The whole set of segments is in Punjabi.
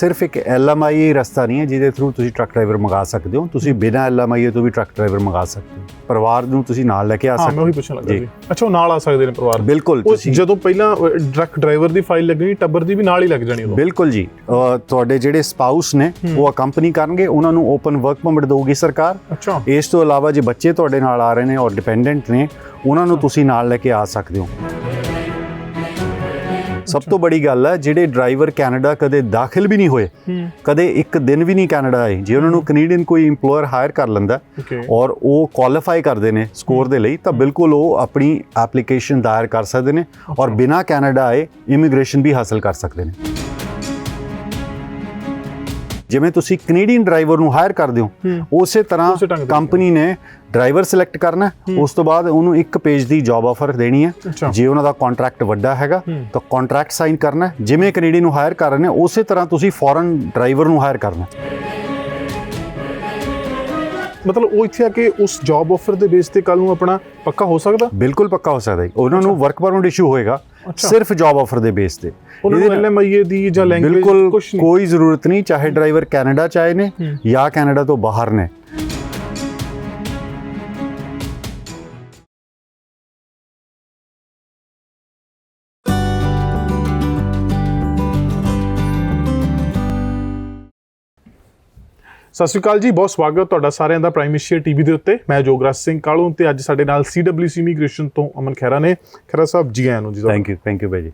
ਸਿਰਫ ਇੱਕ LMI ਰਸਤਾ ਨਹੀਂ ਹੈ ਜਿਹਦੇ ਥਰੂ ਤੁਸੀਂ ਟਰੱਕ ਡਰਾਈਵਰ ਮੰਗਾ ਸਕਦੇ ਹੋ। ਤੁਸੀਂ ਬਿਨਾਂ LMI ਤੋਂ ਵੀ ਟਰੱਕ ਡਰਾਈਵਰ ਮੰਗਾ ਸਕਦੇ ਹੋ। ਪਰਿਵਾਰ ਨੂੰ ਤੁਸੀਂ ਨਾਲ ਲੈ ਕੇ ਆ ਸਕਦੇ ਹੋ। ਮੈਂ ਉਹੀ ਪੁੱਛਣ ਲੱਗਾ ਜੀ। ਅੱਛਾ, ਉਹ ਨਾਲ ਆ ਸਕਦੇ ਨੇ ਪਰਿਵਾਰ? ਬਿਲਕੁਲ। ਤੁਸੀਂ ਜਦੋਂ ਪਹਿਲਾਂ ਟਰੱਕ ਡਰਾਈਵਰ ਦੀ ਫਾਈਲ ਲੱਗਣੀ, ਟੱਬਰ ਦੀ ਵੀ ਨਾਲ ਹੀ ਲੱਗ ਜਾਣੀ ਉਦੋਂ? ਬਿਲਕੁਲ ਜੀ। ਤੁਹਾਡੇ ਜਿਹੜੇ ਸਪਾਊਸ ਨੇ ਉਹ ਅਕੰਪਨੀ ਕਰਨਗੇ, ਉਹਨਾਂ ਨੂੰ ਓਪਨ ਵਰਕ ਪਰਮਿਟ ਦੇਊਗੀ ਸਰਕਾਰ। ਅੱਛਾ। ਇਸ ਤੋਂ ਇਲਾਵਾ ਜੇ ਬੱਚੇ ਤੁਹਾਡੇ ਨਾਲ ਆ ਰਹੇ ਨੇ ਔਰ ਡਿਪੈਂਡੈਂਟ ਨੇ, ਉਹਨਾਂ ਨੂੰ ਤੁਸੀਂ ਨਾਲ ਲੈ ਕੇ ਆ ਸਕਦੇ ਹੋ। ਸਭ ਤੋਂ ਬੜੀ ਗੱਲ ਹੈ, ਜਿਹੜੇ ਡਰਾਈਵਰ ਕੈਨੇਡਾ ਕਦੇ ਦਾਖਲ ਵੀ ਨਹੀਂ ਹੋਏ, ਕਦੇ ਇੱਕ ਦਿਨ ਵੀ ਨਹੀਂ ਕੈਨੇਡਾ ਆਏ, ਜੇ ਉਹਨਾਂ ਨੂੰ ਕੈਨੇਡੀਅਨ ਕੋਈ ਇੰਪਲੋਇਰ ਹਾਇਰ ਕਰ ਲੈਂਦਾ ਔਰ ਉਹ ਕੁਆਲੀਫਾਈ ਕਰਦੇ ਨੇ ਸਕੋਰ ਦੇ ਲਈ, ਤਾਂ ਬਿਲਕੁਲ ਉਹ ਆਪਣੀ ਐਪਲੀਕੇਸ਼ਨ ਦਾਇਰ ਕਰ ਸਕਦੇ ਨੇ ਔਰ ਬਿਨਾਂ ਕੈਨੇਡਾ ਆਏ ਇਮੀਗ੍ਰੇਸ਼ਨ ਵੀ ਹਾਸਲ ਕਰ ਸਕਦੇ ਨੇ। ਜਿਵੇਂ ਤੁਸੀਂ ਕੈਨੇਡੀਅਨ ਡਰਾਈਵਰ ਨੂੰ ਹਾਇਰ ਕਰਦੇ ਹੋ, ਉਸੇ ਤਰ੍ਹਾਂ ਕੰਪਨੀ ਨੇ ਡਰਾਈਵਰ ਸਿਲੈਕਟ ਕਰਨਾ, ਉਸ ਤੋਂ ਬਾਅਦ ਉਹਨੂੰ ਇੱਕ ਪੇਜ ਦੀ ਜੌਬ ਆਫਰ ਦੇਣੀ ਹੈ। ਜੇ ਉਹਨਾਂ ਦਾ ਕੰਟਰੈਕਟ ਵੱਡਾ ਹੈਗਾ ਤਾਂ ਕੰਟਰੈਕਟ ਸਾਈਨ ਕਰਨਾ। ਜਿਵੇਂ ਕੈਨੇਡੀਅਨ ਨੂੰ ਹਾਇਰ ਕਰ ਰਹੇ ਨੇ, ਉਸੇ ਤਰ੍ਹਾਂ ਤੁਸੀਂ ਫੋਰਨ ਡਰਾਈਵਰ ਨੂੰ ਹਾਇਰ ਕਰਨਾ। ਮਤਲਬ ਉਹ ਇੱਥੇ ਆ ਕੇ ਉਸ ਜੌਬ ਆਫਰ ਦੇ ਬੇਸ ਤੇ ਕੱਲ ਨੂੰ ਆਪਣਾ ਪੱਕਾ ਹੋ ਸਕਦਾ? ਬਿਲਕੁਲ ਪੱਕਾ ਹੋ ਸਕਦਾ। ਉਹਨਾਂ ਨੂੰ ਵਰਕ ਪਰਮਿਟ ਇਸ਼ੂ ਹੋਏਗਾ ਸਿਰਫ ਜੌਬ ਆਫਰ ਦੇ ਬੇਸ ਤੇ। LMI ਦੀ ਜਾਂ ਲੈਂਗੁਏਜ ਬਿਲਕੁਲ ਕੋਈ ਜ਼ਰੂਰਤ ਨਹੀਂ, ਚਾਹੇ ਡਰਾਈਵਰ ਕੈਨੇਡਾ ਚ ਆਏ ਨੇ ਜਾਂ ਕੈਨੇਡਾ ਤੋਂ ਬਾਹਰ ਨੇ। ਸਤਿ ਸ਼੍ਰੀ ਅਕਾਲ ਜੀ, ਬਹੁਤ ਸਵਾਗਤ ਤੁਹਾਡਾ ਸਾਰਿਆਂ ਦਾ ਪ੍ਰਾਈਮ ਏਸ਼ੀਆ ਟੀਵੀ ਦੇ ਉੱਤੇ। ਮੈਂ ਜੋਗਰਾਜ ਸਿੰਘ ਕਾਲੂ ਤੇ ਅੱਜ ਸਾਡੇ ਨਾਲ CWC ਇਮੀਗ੍ਰੇਸ਼ਨ ਤੋਂ ਅਮਨ ਖਹਿਰਾ ਨੇ। ਖਹਿਰਾ ਸਾਹਿਬ ਜੀ ਆਇਆਂ ਨੂੰ ਜੀ। ਥੈਂਕ ਯੂ ਭਾਈ ਜੀ।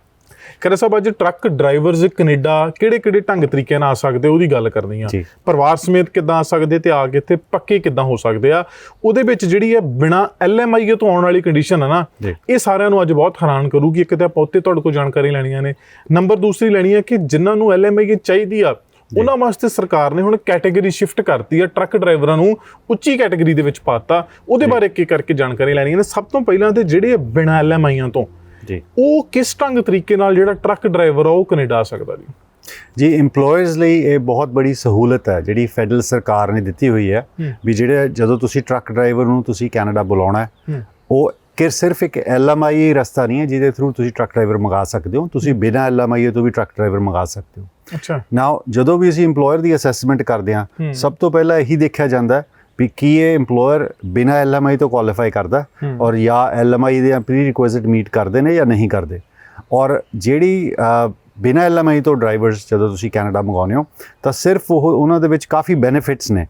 ਖਹਿਰਾ ਸਾਹਿਬ, ਅੱਜ ਟਰੱਕ ਡਰਾਈਵਰਸ ਕੈਨੇਡਾ ਕਿਹੜੇ ਢੰਗ ਤਰੀਕੇ ਨਾਲ ਆ ਸਕਦੇ ਉਹਦੀ ਗੱਲ ਕਰਨੀ ਆ। ਪਰਿਵਾਰ ਸਮੇਤ ਕਿੱਦਾਂ ਆ ਸਕਦੇ ਤੇ ਆ ਕੇ ਇੱਥੇ ਪੱਕੇ ਕਿੱਦਾਂ ਹੋ ਸਕਦੇ ਆ। ਉਹਦੇ ਵਿੱਚ ਜਿਹੜੀ ਹੈ ਬਿਨਾਂ LMI ਤੋਂ ਆਉਣ ਵਾਲੀ ਕੰਡੀਸ਼ਨ ਹੈ ਨਾ, ਇਹ ਸਾਰਿਆਂ ਨੂੰ ਅੱਜ ਬਹੁਤ ਹੈਰਾਨ ਕਰੂਗੀ। ਇੱਕ ਤਾਂ ਆਪਾਂ ਉੱਤੇ ਤੁਹਾਡੇ ਕੋਲ ਜਾਣਕਾਰੀ ਲੈਣੀਆਂ ਨੇ, ਨੰਬਰ ਦੂਸਰੀ ਲੈਣੀ ਹੈ ਕਿ ਜਿਨ੍ਹਾਂ ਨੂੰ LMI ਚਾਹੀਦੀ ਆ ਉਹਨਾਂ ਵਾਸਤੇ ਸਰਕਾਰ ਨੇ ਹੁਣ ਕੈਟੇਗਰੀ ਸ਼ਿਫਟ ਕਰਤੀ ਆ, ਟਰੱਕ ਡਰਾਈਵਰਾਂ ਨੂੰ ਉੱਚੀ ਕੈਟੇਗਰੀ ਦੇ ਵਿੱਚ ਪਾਤਾ। ਉਹਦੇ ਬਾਰੇ ਇੱਕ ਕਰਕੇ ਜਾਣਕਾਰੀ ਲੈਣੀ ਹੈ। ਸਭ ਤੋਂ ਪਹਿਲਾਂ ਤੇ ਜਿਹੜੇ ਬਿਨਾਂ LMI ਤੋਂ ਉਹ ਕਿਸ ਢੰਗ ਤਰੀਕੇ ਨਾਲ ਜਿਹੜਾ ਟਰੱਕ ਡਰਾਈਵਰ ਆ ਉਹ ਕੈਨੇਡਾ ਆ ਸਕਦਾ ਜੀ? ਇੰਪਲੋਇਰਸ ਲਈ ਇਹ ਬਹੁਤ ਬੜੀ ਸਹੂਲਤ ਹੈ ਜਿਹੜੀ ਫੈਡਰਲ ਸਰਕਾਰ ਨੇ ਦਿੱਤੀ ਹੋਈ ਹੈ ਵੀ ਜਿਹੜੇ ਜਦੋਂ ਤੁਸੀਂ ਟਰੱਕ ਡਰਾਈਵਰ ਨੂੰ ਤੁਸੀਂ ਕੈਨੇਡਾ ਬੁਲਾਉਣਾ ਹੈ, ਉਹ ਕਿ ਸਿਰਫ ਇੱਕ LMI ਰਸਤਾ ਨਹੀਂ ਹੈ ਜਿਹਦੇ ਥਰੂ ਤੁਸੀਂ ਟਰੱਕ ਡਰਾਈਵਰ ਮੰਗਾ ਸਕਦੇ ਹੋ। ਤੁਸੀਂ ਬਿਨਾਂ LMI ਤੋਂ ਵੀ ਟਰੱਕ ਡਰਾਈਵਰ ਮੰਗਾ ਸਕਦੇ ਹੋ। ਅੱਛਾ। ਨਾਓ ਜਦੋਂ ਵੀ ਅਸੀਂ ਇੰਪਲੋਇਰ ਦੀ ਅਸੈਸਮੈਂਟ ਕਰਦੇ ਹਾਂ, ਸਭ ਤੋਂ ਪਹਿਲਾਂ ਇਹੀ ਦੇਖਿਆ ਜਾਂਦਾ ਵੀ ਕੀ ਇਹ ਇੰਪਲੋਇਰ ਬਿਨਾਂ LMI ਤੋਂ ਕੁਆਲੀਫਾਈ ਕਰਦਾ ਔਰ ਜਾਂ LMI ਦੇ ਪ੍ਰੀ ਰਿਕੁਆਇਜ਼ਿਟ ਮੀਟ ਕਰਦੇ ਨੇ ਜਾਂ ਨਹੀਂ ਕਰਦੇ। ਔਰ ਜਿਹੜੀ ਬਿਨਾਂ LMI ਤੋਂ ਡਰਾਈਵਰਸ ਜਦੋਂ ਤੁਸੀਂ ਕੈਨੇਡਾ ਮੰਗਾਉਂਦੇ ਹੋ ਤਾਂ ਸਿਰਫ ਉਹਨਾਂ ਦੇ ਵਿੱਚ ਕਾਫੀ ਬੈਨੀਫਿਟਸ ਨੇ।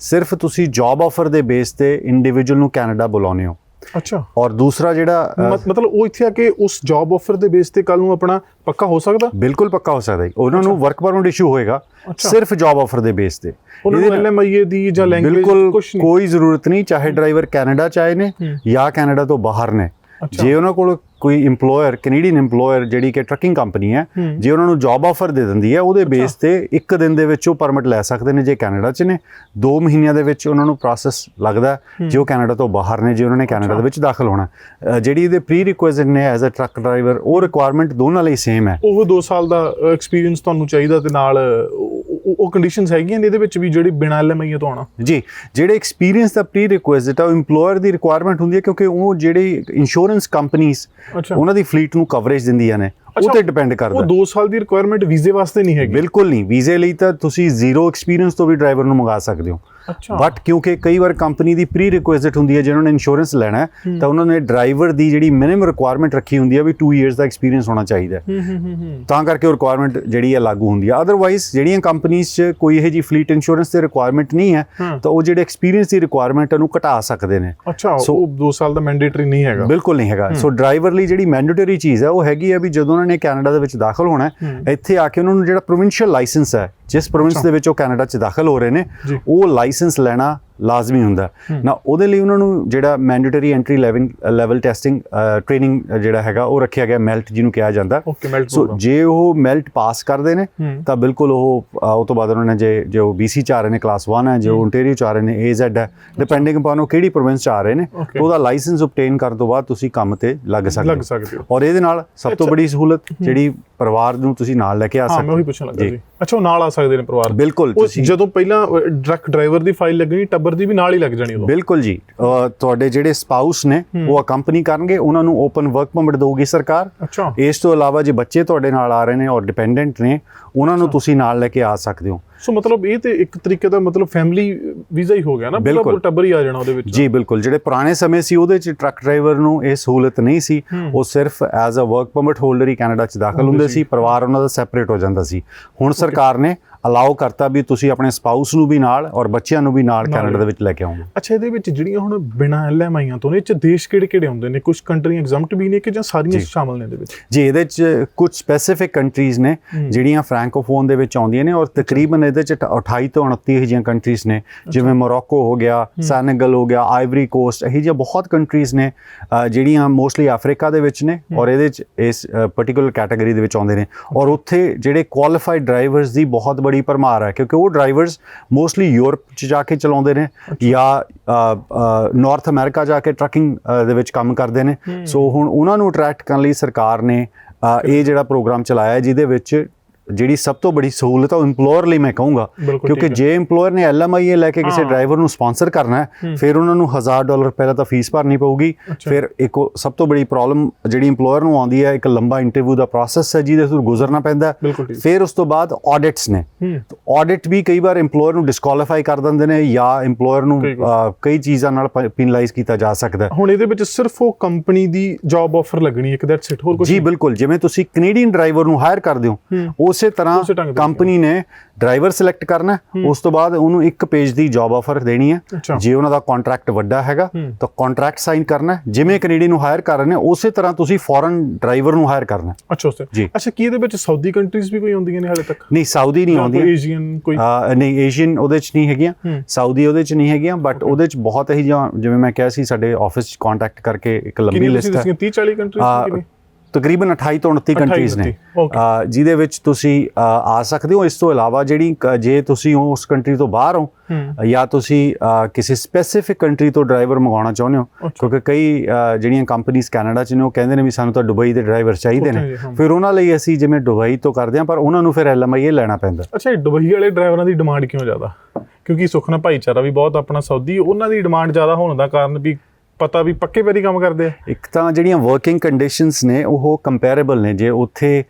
ਸਿਰਫ ਤੁਸੀਂ ਜੌਬ ਆਫਰ ਦੇ ਬੇਸ ਤੇ ਇੰਡੀਵਿਜੂਅਲ ਨੂੰ ਕੈਨੇਡਾ ਬੁਲਾਉਂਦੇ ਹੋ। ਅੱਛਾ। ਔਰ ਦੂਸਰਾ ਜਿਹੜਾ ਮਤਲਬ ਉਹ ਇੱਥੇ ਆ ਕੇ ਉਸ ਜੌਬ ਆਫਰ ਦੇ ਬੇਸ ਤੇ ਕੱਲ ਨੂੰ ਆਪਣਾ ਪੱਕਾ ਹੋ ਸਕਦਾ? ਬਿਲਕੁਲ ਪੱਕਾ ਹੋ ਸਕਦਾ। ਉਹਨਾਂ ਨੂੰ ਵਰਕ ਪਰਮਿਟ ਇਸ਼ੂ ਹੋਏਗਾ ਸਿਰਫ ਜੌਬ ਆਫਰ ਦੇ ਬੇਸ ਤੇ। LMI ਦੀ ਜਾਂ ਲੈਂਗੁਏਜ ਬਿਲਕੁਲ ਕੋਈ ਜ਼ਰੂਰਤ ਨਹੀਂ, ਚਾਹੇ ਡਰਾਈਵਰ ਕੈਨੇਡਾ ਚ ਆਏ ਨੇ ਜਾਂ ਕੈਨੇਡਾ ਤੋਂ ਬਾਹਰ ਨੇ। ਜੇ ਉਹਨਾਂ ਕੋਲ ਕੋਈ ਇੰਪਲੋਇਰ ਕੈਨੇਡੀਅਨ ਇੰਪਲੋਇਰ ਜਿਹੜੀ ਕਿ ਟਰੱਕਿੰਗ ਕੰਪਨੀ ਹੈ, ਜੇ ਉਹਨਾਂ ਨੂੰ ਜੌਬ ਆਫਰ ਦੇ ਦਿੰਦੀ ਹੈ, ਉਹਦੇ ਬੇਸ ਤੇ ਇੱਕ ਦਿਨ ਦੇ ਵਿੱਚ ਉਹ ਪਰਮਿਟ ਲੈ ਸਕਦੇ ਨੇ। ਜੇ ਕੈਨੇਡਾ 'ਚ ਨੇ 2 ਮਹੀਨਿਆਂ ਦੇ ਵਿੱਚ ਉਹਨਾਂ ਨੂੰ ਪ੍ਰੋਸੈਸ ਲੱਗਦਾ। ਜੇ ਉਹ ਕੈਨੇਡਾ ਤੋਂ ਬਾਹਰ ਨੇ, ਜੇ ਉਹਨਾਂ ਨੇ ਕੈਨੇਡਾ ਦੇ ਵਿੱਚ ਦਾਖਲ ਹੋਣਾ, ਜਿਹੜੀ ਇਹਦੇ ਪ੍ਰੀ ਰਿਕੁਆਇਜ਼ਿਟ ਨੇ ਐਜ਼ ਅ ਟਰੱਕ ਡਰਾਈਵਰ, ਉਹ ਰਿਕੁਆਇਰਮੈਂਟ ਦੋਨਾਂ ਲਈ ਸੇਮ ਹੈ। ਉਹ 2 ਸਾਲ ਦਾ ਐਕਸਪੀਰੀਅੰਸ ਤੁਹਾਨੂੰ ਚਾਹੀਦਾ ਤੇ ਨਾਲ ਉਹ ਕੰਡੀਸ਼ਨਸ ਹੈਗੀਆਂ ਨੇ ਇਹਦੇ ਵਿੱਚ ਵੀ ਜਿਹੜੀ ਬਿਨਾਂ LMI ਤੋਂ ਆਉਣਾ ਜੀ। ਜਿਹੜੇ ਐਕਸਪੀਰੀਅੰਸ ਦਾ ਪ੍ਰੀ ਰਿਕੁਆਇਜ਼ਿਟ ਆ ਉਹ ਇੰਪਲੋਇਰ ਦੀ ਰਿਕੁਆਇਰਮੈਂਟ ਹੁੰਦੀ ਹੈ, ਕਿਉਂਕਿ ਉਹ ਜਿਹੜੀ ਇੰਸ਼ੋਰੈਂਸ ਕੰਪਨੀਜ਼ ਉਹਨਾਂ ਦੀ ਫਲੀਟ ਨੂੰ ਕਵਰੇਜ ਦਿੰਦੀਆਂ ਨੇ, ਉਹ ਤੇ ਡਿਪੈਂਡ ਕਰਦਾ। ਉਹ 2 ਸਾਲ ਦੀ ਰਿਕੁਆਇਰਮੈਂਟ ਵੀਜ਼ੇ ਵਾਸਤੇ ਨਹੀਂ ਹੈਗੀ? ਬਿਲਕੁਲ ਨਹੀਂ। ਵੀਜ਼ੇ ਲਈ ਤਾਂ ਤੁਸੀਂ 0 ਐਕਸਪੀਰੀਅੰਸ ਤੋਂ ਵੀ ਡਰਾਈਵਰ ਨੂੰ ਮੰਗਾ ਸਕਦੇ ਹੋ। ਬਟ ਕਿਉਂਕਿ ਕਈ ਵਾਰ ਕੰਪਨੀ ਦੀ ਪ੍ਰੀ ਰਿਕੁਆਇਜ਼ਿਟ ਹੁੰਦੀ ਹੈ, ਜਿਹਨਾਂ ਨੇ ਇੰਸ਼ੋਰੈਂਸ ਲੈਣਾ ਹੈ, ਤਾਂ ਉਹਨਾਂ ਨੇ ਡਰਾਈਵਰ ਦੀ ਜਿਹੜੀ ਮਿਨੀਮਮ ਰਿਕੁਆਇਰਮੈਂਟ ਰੱਖੀ ਹੁੰਦੀ ਹੈ ਵੀ 2 ਇਅਰਸ ਦਾ ਐਕਸਪੀਰੀਅੰਸ ਹੋਣਾ ਚਾਹੀਦਾ। ਤਾਂ ਕਰਕੇ ਉਹ ਰਿਕੁਆਇਰਮੈਂਟ ਜਿਹੜੀ ਹੈ ਲਾਗੂ ਹੁੰਦੀ ਹੈ। ਅਦਰਵਾਈਜ਼ ਜਿਹੜੀਆਂ ਕੰਪਨੀਜ਼ 'ਚ ਕੋਈ ਇਹੋ ਜਿਹੀ ਫਲੀਟ ਇੰਸ਼ੋਰੈਂਸ ਦੀ ਰਿਕੁਆਇਰਮੈਂਟ ਨਹੀਂ ਹੈ, ਤਾਂ ਉਹ ਜਿਹੜੇ ਐਕਸਪੀਰੀਅੰਸ ਦੀ ਰਿਕੁਆਇਰਮੈਂਟ ਉਹਨੂੰ ਘਟਾ ਸਕਦੇ ਨੇ। ਅੱਛਾ। ਉਹ 2 ਸਾਲ ਦਾ ਮੈਂਡੇਟਰੀ ਨਹੀਂ ਹੈਗਾ? ਬਿਲਕੁਲ ਨਹੀਂ ਹੈਗਾ। ਸੋ ਡਰਾਈਵਰ ਲਈ ਜਿਹੜੀ ਮੈਂਡੇਟਰੀ ਚੀਜ਼ ਹੈ ਉਹ ਹੈਗੀ ਹੈ ਵੀ ਜਦੋਂ ਉਹਨਾਂ ਨੇ ਕੈਨੇਡਾ ਦੇ ਵਿੱਚ ਦਾਖਲ ਹੋਣਾ, ਇੱਥੇ ਆ ਕੇ ਉਹਨਾਂ ਨੂੰ ਜਿਹੜਾ ਪ੍ਰੋਵਿੰਸ਼ੀਅਲ ਲਾਇਸੈਂਸ ਹੈ, ਜਿਸ ਪ੍ਰੋਵਿੰਸ ਦੇ ਵਿੱਚ ਉਹ ਕੈਨੇਡਾ 'ਚ ਦਾਖਲ ਹੋ ਰਹੇ ਨੇ, ਉਹ ਲਾਇਸੈਂਸ ਲੈਣਾ ਲਾਜ਼ਮੀ ਹੁੰਦਾ ਨਾ। ਉਹਦੇ ਲਈ ਉਹਨਾਂ ਨੂੰ ਜਿਹੜਾ mandatory entry level testing training ਜਿਹੜਾ ਹੈਗਾ ਉਹ ਰੱਖਿਆ ਗਿਆ, ਮੈਲਟ ਜਿਹਨੂੰ ਕਿਹਾ ਜਾਂਦਾ। ਸੋ ਜੇ ਉਹ ਮੈਲਟ ਪਾਸ ਕਰਦੇ ਨੇ ਤਾਂ ਬਿਲਕੁਲ ਉਹ ਤੋਂ ਬਾਅਦ ਉਹਨਾਂ ਨੇ ਜੇ ਉਹ BC 'ਚ ਆ ਰਹੇ ਨੇ ਕਲਾਸ 1 ਹੈ, ਜੇ ਉਹ ਓਨਟਾਰੀਓ 'ਚ ਆ ਰਹੇ ਨੇ AZ ਹੈ, ਡਿਪੈਂਡਿੰਗ ਅਪਨ ਉਹ ਕਿਹੜੀ ਪ੍ਰੋਵਿੰਸ 'ਚ ਆ ਰਹੇ ਨੇ, ਉਹਦਾ ਲਾਇਸੈਂਸ ਓਬਟੇਨ ਕਰਨ ਤੋਂ ਬਾਅਦ ਤੁਸੀਂ ਕੰਮ ਤੇ ਲੱਗ ਸਕਦੇ ਹੋ। ਔਰ ਇਹਦੇ ਨਾਲ ਸਭ ਤੋਂ ਬੜੀ ਸਹੂਲਤ ਜਿਹੜੀ ਪਰਿਵਾਰ ਨੂੰ ਤੁਸੀਂ ਨਾਲ ਲੈ ਕੇ ਆ ਸਕਦੇ ਹੋ। ਮੈਂ ਉਹੀ ਪੁੱਛਣ ਲੱਗਾ ਜੀ। ਅੱਛਾ, ਉਹ ਨਾਲ ਆ ਸਕਦੇ ਨੇ ਪਰਿਵਾਰ? ਬਿਲਕੁਲ। ਜਦੋਂ ਪਹਿਲਾਂ ਟਰੱਕ ਡਰਾਈਵਰ ਦੀ ਫਾਈਲ ਲੱਗਣੀ, ਬਰਾਬਰ ਦੀ ਵੀ ਨਾਲ ਹੀ ਲੱਗ ਜਾਣੀ ਉਦੋਂ? ਬਿਲਕੁਲ ਜੀ, ਤੁਹਾਡੇ ਜਿਹੜੇ ਸਪਾਊਸ ਨੇ ਉਹ ਅਕੰਪਨੀ ਕਰਨਗੇ, ਉਹਨਾਂ ਨੂੰ ਓਪਨ ਵਰਕ ਪਰਮਿਟ ਦੇਊਗੀ ਸਰਕਾਰ। ਅੱਛਾ। ਇਸ ਤੋਂ ਇਲਾਵਾ ਜੇ ਬੱਚੇ ਤੁਹਾਡੇ ਨਾਲ ਆ ਰਹੇ ਨੇ ਔਰ ਡਿਪੈਂਡੈਂਟ ਨੇ, ਉਹਨਾਂ ਨੂੰ ਤੁਸੀਂ ਨਾਲ ਲੈ ਕੇ ਆ ਸਕਦੇ ਹੋ। ਸੋ ਮਤਲਬ ਇਹ ਤੇ ਇੱਕ ਤਰੀਕੇ ਦਾ ਮਤਲਬ ਫੈਮਿਲੀ ਵੀਜ਼ਾ ਹੀ ਹੋ ਗਿਆ ਨਾ, ਪੂਰਾ ਟੱਬਰ ਹੀ ਆ ਜਾਣਾ ਉਹਦੇ ਵਿੱਚ। ਜੀ ਬਿਲਕੁਲ, ਜਿਹੜੇ ਪੁਰਾਣੇ ਸਮੇਂ ਸੀ ਉਹਦੇ 'ਚ ਟਰੱਕ ਡਰਾਈਵਰ ਨੂੰ ਇਹ ਸਹੂਲਤ ਨਹੀਂ ਸੀ, ਉਹ ਸਿਰਫ as a work permit holder ਹੀ ਕੈਨੇਡਾ 'ਚ ਦਾਖਲ ਹੁੰਦੇ ਸੀ, ਪਰਿਵਾਰ ਉਹਨਾਂ ਦਾ ਸੈਪਰੇਟ ਹੋ ਜਾਂਦਾ ਸੀ। ਹੁਣ ਸਰਕਾਰ ਨੇ ਅਲਾਓ ਕਰਤਾ ਵੀ ਤੁਸੀਂ ਆਪਣੇ ਸਪਾਊਸ ਨੂੰ ਵੀ ਨਾਲ ਔਰ ਬੱਚਿਆਂ ਨੂੰ ਵੀ ਨਾਲ ਕੈਨੇਡਾ ਦੇ ਵਿੱਚ ਲੈ ਕੇ ਆਉਂਗੇ। ਅੱਛਾ, ਇਹਦੇ ਵਿੱਚ ਜਿਹੜੀਆਂ ਹੁਣ ਬਿਨਾਂ LMIਆਂ ਤੋਂ ਨੇ, ਇਹ 'ਚ ਦੇਸ਼ ਕਿਹੜੇ-ਕਿਹੜੇ ਆਉਂਦੇ ਨੇ? ਕੁਝ ਕੰਟਰੀਆਂ ਐਗਜ਼ੈਂਪਟ ਵੀ ਨੇ ਕਿ ਜਾਂ ਸਾਰੀਆਂ ਸ਼ਾਮਲ ਨੇ ਇਹਦੇ ਵਿੱਚ? ਜੀ, ਇਹਦੇ 'ਚ ਕੁਝ ਸਪੈਸੀਫਿਕ ਕੰਟਰੀਜ਼ ਨੇ ਜਿਹੜੀਆਂ ਫ੍ਰੈਂਕੋਫੋਨ ਦੇ ਵਿੱਚ ਆਉਂਦੀਆਂ ਨੇ, ਔਰ ਤਕਰੀਬਨ ਇਹਦੇ 'ਚ 28 ਤੋਂ 29 ਜਿਹੀਆਂ ਕੰਟਰੀਜ਼ ਨੇ, ਜਿਵੇਂ ਮੋਰੋਕੋ ਹੋ ਗਿਆ, ਸੈਨੇਗਲ ਹੋ ਗਿਆ, ਆਈਵਰੀ ਕੋਸਟ, ਇਹੋ ਜਿਹੀਆਂ ਬਹੁਤ ਕੰਟਰੀਜ਼ ਨੇ ਜਿਹੜੀਆਂ ਮੋਸਟਲੀ ਅਫਰੀਕਾ ਦੇ ਵਿੱਚ ਨੇ ਔਰ ਇਹਦੇ 'ਚ ਇਸ ਪਾਰਟਿਕੂਲਰ ਕੈਟਾਗਰੀ ਦੇ ਵਿੱਚ ਆਉਂਦੇ ਨੇ। ਔਰ ਉੱਥੇ ਜਿਹੜੇ ਕੁਆਲੀਫਾਈਡ ਡਰਾਈਵਰਸ ਦੀ ਬਹੁਤ ਬੜੀ ਭਰਮਾਰ ਹੈ, ਕਿਉਂਕਿ ਉਹ ਡਰਾਈਵਰਸ ਮੋਸਟਲੀ ਯੂਰਪ 'ਚ ਜਾ ਕੇ ਚਲਾਉਂਦੇ ਨੇ ਜਾਂ ਨਾਰਥ ਅਮਰੀਕਾ ਜਾ ਕੇ ਟਰੱਕਿੰਗ ਦੇ ਵਿੱਚ ਕੰਮ ਕਰਦੇ ਨੇ। ਸੋ ਹੁਣ ਉਹਨਾਂ ਨੂੰ ਅਟਰੈਕਟ ਕਰਨ ਲਈ ਸਰਕਾਰ ਨੇ ਇਹ ਜਿਹੜਾ ਪ੍ਰੋਗਰਾਮ ਚਲਾਇਆ, ਜਿਹਦੇ ਵਿੱਚ ਜਿਹੜੀ ਸਭ ਤੋਂ ਬੜੀ ਸਹੂਲਤ ਹੈ ਉਹ ਇੰਪਲੋਇਰ ਲਈ ਮੈਂ ਕਹੂੰਗਾ, ਕਿਉਂਕਿ ਜੇ ਇੰਪਲੋਇਰ ਨੇ LMIA ਲੈ ਕੇ ਕਿਸੇ ਡਰਾਈਵਰ ਨੂੰ ਸਪਾਂਸਰ ਕਰਨਾ ਹੈ, ਫਿਰ ਉਹਨਾਂ ਨੂੰ $1000 ਪਹਿਲਾਂ ਤਾਂ ਫੀਸ ਭਰਨੀ ਪਊਗੀ। ਫਿਰ ਇੱਕ ਸਭ ਤੋਂ ਬੜੀ ਪ੍ਰੋਬਲਮ ਜਿਹੜੀ ਇੰਪਲੋਇਰ ਨੂੰ ਆਉਂਦੀ ਹੈ, ਇੱਕ ਲੰਬਾ ਇੰਟਰਵਿਊ ਦਾ ਪ੍ਰੋਸੈਸ ਹੈ ਜਿਹਦੇ ਤੋਂ ਗੁਜ਼ਰਨਾ ਪੈਂਦਾ। ਫਿਰ ਉਸ ਤੋਂ ਬਾਅਦ ਆਡਿਟਸ ਨੇ, ਆਡਿਟ ਵੀ ਕਈ ਵਾਰ ਇੰਪਲੋਇਰ ਨੂੰ ਡਿਸਕੁਆਲੀਫਾਈ ਕਰ ਦਿੰਦੇ ਨੇ ਜਾਂ ਇੰਪਲੋਇਰ ਨੂੰ ਕਈ ਚੀਜ਼ਾਂ ਨਾਲ ਪੈਨਲਾਈਜ਼ ਕੀਤਾ ਜਾ ਸਕਦਾ। ਹੁਣ ਇਹਦੇ ਵਿੱਚ ਸਿਰਫ ਉਹ ਕੰਪਨੀ ਦੀ ਜੌਬ ਆਫਰ ਲੱਗਣੀ ਹੈ ਕਿ ਦੈਟਸ ਇਟ, ਹੋਰ ਕੁਝ? ਜੀ ਬਿਲਕੁਲ, ਜਿਵੇਂ ਤੁਸੀਂ ਕੈਨੇਡੀਅਨ ਡਰਾਈਵਰ ਨੂੰ ਹਾਇਰ ਕਰਦੇ ਹੋ, ਉਸੇ ਤਰ੍ਹਾਂ ਕੰਪਨੀ ਨੇ ਡਰਾਈਵਰ ਸਿਲੈਕਟ ਕਰਨਾ, ਉਸ ਤੋਂ ਬਾਅਦ ਉਹਨੂੰ ਇੱਕ ਪੇਜ ਦੀ ਜੌਬ ਆਫਰ ਦੇਣੀ ਹੈ। ਜੇ ਉਹਨਾਂ ਦਾ ਕੰਟਰੈਕਟ ਵੱਡਾ ਹੈਗਾ ਤਾਂ ਕੰਟਰੈਕਟ ਸਾਈਨ ਕਰਨਾ, ਜਿਵੇਂ ਕੈਨੇਡੀ ਨੂੰ ਹਾਇਰ ਕਰ ਰਹੇ ਨੇ ਉਸੇ ਤਰ੍ਹਾਂ ਤੁਸੀਂ ਫੋਰਨ ਡਰਾਈਵਰ ਨੂੰ ਹਾਇਰ ਕਰਨਾ। ਅੱਛਾ ਜੀ। ਅੱਛਾ, ਕੀ ਇਹਦੇ ਵਿੱਚ ਸਾਊਦੀ ਕੰਟਰੀਜ਼ ਵੀ ਕੋਈ ਆਉਂਦੀਆਂ ਨੇ ਹਾਲੇ ਤੱਕ? ਨਹੀਂ, ਸਾਊਦੀ ਨਹੀਂ ਆਉਂਦੀਆਂ। ਏਸ਼ੀਅਨ ਕੋਈ? ਨਹੀਂ, ਏਸ਼ੀਅਨ ਉਹਦੇ 'ਚ ਨਹੀਂ ਹੈਗੀਆਂ, ਸਾਊਦੀ ਉਹਦੇ 'ਚ ਨਹੀਂ ਹੈਗੀਆਂ, ਬਟ ਉਹਦੇ 'ਚ ਬਹੁਤ ਹੀ ਜਿਵੇਂ ਮੈਂ ਕਿਹਾ ਸੀ, ਸਾਡੇ ਆਫਿਸ 'ਚ ਕੰਟੈਕਟ ਕਰਕੇ ਇੱਕ ਲੰਬੀ ਲਿਸਟ ਹੈ। 30-40 ਕੰਟਰੀਜ਼ ਤਕਰੀਬਨ 28 ਤੋਂ 29 ਕੰਟਰੀਜ਼ ਨੇ ਜਿਹਦੇ ਵਿੱਚ ਤੁਸੀਂ ਆ ਸਕਦੇ ਹੋ। ਇਸ ਤੋਂ ਇਲਾਵਾ ਜਿਹੜੀ ਜੇ ਤੁਸੀਂ ਉਸ ਕੰਟਰੀ ਤੋਂ ਬਾਹਰ ਹੋ ਜਾਂ ਤੁਸੀਂ ਕਿਸੇ ਸਪੈਸੀਫਿਕ ਕੰਟਰੀ ਤੋਂ ਡਰਾਈਵਰ ਮੰਗਵਾਉਣਾ ਚਾਹੁੰਦੇ ਹੋ, ਕਿਉਂਕਿ ਕਈ ਜਿਹੜੀਆਂ ਕੰਪਨੀਆਂ ਕੈਨੇਡਾ 'ਚ ਨੇ ਉਹ ਕਹਿੰਦੇ ਨੇ ਵੀ ਸਾਨੂੰ ਤਾਂ ਦੁਬਈ ਦੇ ਡਰਾਈਵਰ ਚਾਹੀਦੇ ਨੇ, ਫਿਰ ਉਹਨਾਂ ਲਈ ਅਸੀਂ ਜਿਵੇਂ ਦੁਬਈ ਤੋਂ ਕਰਦੇ ਹਾਂ, ਪਰ ਉਹਨਾਂ ਨੂੰ ਫਿਰ LMIA ਲੈਣਾ ਪੈਂਦਾ। ਅੱਛਾ, ਦੁਬਈ ਵਾਲੇ ਡਰਾਈਵਰਾਂ ਦੀ ਡਿਮਾਂਡ ਕਿਉਂ ਜ਼ਿਆਦਾ? ਕਿਉਂਕਿ ਸੁਖਨਾ ਭਾਈਚਾਰਾ ਵੀ ਬਹੁਤ ਆਪਣਾ ਸਾਊਦੀ, ਉਹਨਾਂ ਦੀ ਡਿਮਾਂਡ ਜ਼ਿਆਦਾ ਹੋਣ ਦਾ ਕਾਰਨ ਵੀ ਪਤਾ ਵੀ ਪੱਕੇ ਪੈਰੀ ਕੰਮ ਕਰਦੇ ਆ। ਇੱਕ ਤਾਂ ਜਿਹੜੀਆਂ ਵਰਕਿੰਗ ਕੰਡੀਸ਼ਨਸ ਨੇ ਉਹ ਕੰਪੈਰੇਬਲ ਨੇ, ਜੇ ਉੱਥੇ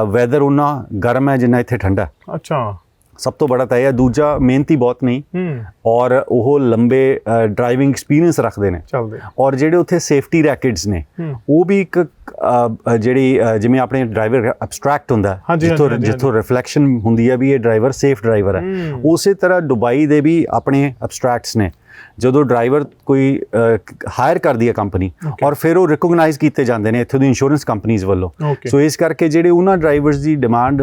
ਵੈਦਰ ਉਹਨਾਂ ਗਰਮ ਹੈ ਜਿੰਨਾ ਇੱਥੇ ਠੰਡਾ। ਅੱਛਾ, ਸਭ ਤੋਂ ਬੜਾ ਤਾਂ ਇਹ ਹੈ। ਦੂਜਾ, ਮਿਹਨਤੀ ਬਹੁਤ ਨਹੀਂ ਔਰ ਉਹ ਲੰਬੇ ਡਰਾਈਵਿੰਗ ਐਕਸਪੀਰੀਅੰਸ ਰੱਖਦੇ ਨੇ, ਔਰ ਜਿਹੜੇ ਉੱਥੇ ਸੇਫਟੀ ਰੈਕਟਸ ਨੇ ਉਹ ਵੀ ਇੱਕ ਜਿਹੜੀ ਜਿਵੇਂ ਆਪਣੇ ਡਰਾਈਵਰ ਐਬਸਟਰੈਕਟ ਹੁੰਦਾ, ਜਿੱਥੋਂ ਰਿਫਲੈਕਸ਼ਨ ਹੁੰਦੀ ਹੈ ਵੀ ਇਹ ਡਰਾਈਵਰ ਸੇਫ ਡਰਾਈਵਰ ਹੈ, ਉਸੇ ਤਰ੍ਹਾਂ ਦੁਬਈ ਦੇ ਵੀ ਆਪਣੇ ਐਬਸਟਰੈਕਟਸ ਨੇ। ਜਦੋਂ ਡਰਾਈਵਰ ਕੋਈ ਹਾਇਰ ਕਰਦੀ ਹੈ ਕੰਪਨੀ ਔਰ ਫਿਰ ਉਹ ਰਿਕੋਗਨਾਈਜ਼ ਕੀਤੇ ਜਾਂਦੇ ਨੇ ਇੱਥੋਂ ਦੀ ਇੰਸ਼ੋਰੈਂਸ ਕੰਪਨੀਜ਼ ਵੱਲੋਂ। ਸੋ ਇਸ ਕਰਕੇ ਜਿਹੜੇ ਉਹਨਾਂ ਡਰਾਈਵਰਸ ਦੀ ਡਿਮਾਂਡ